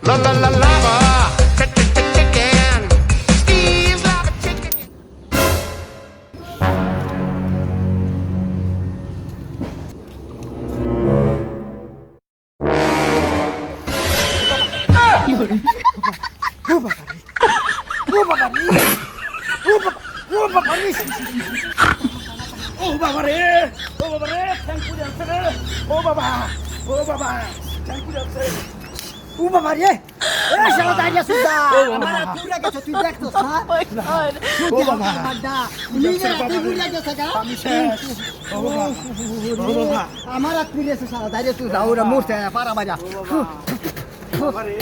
La la la lava, chicken, Steve lava chicken. ও বাবা রে ঠ্যাং পুড়ে আছে রে ও বাবা ঠ্যাং পুড়ে আছে ও বাবা রে এ শালা দাঁড়িয়ে সুদা আমার পুরা গেছে তুই দেখতো হ্যাঁ ও বাবা বাড্ডা নিজে তুই পুরা গেছে গা আমি শেষ ও বাবা আমার পুরা গেছে শালা দাঁড়িয়ে তুই যাও রে মুরতে পারা বাজা বাবা রে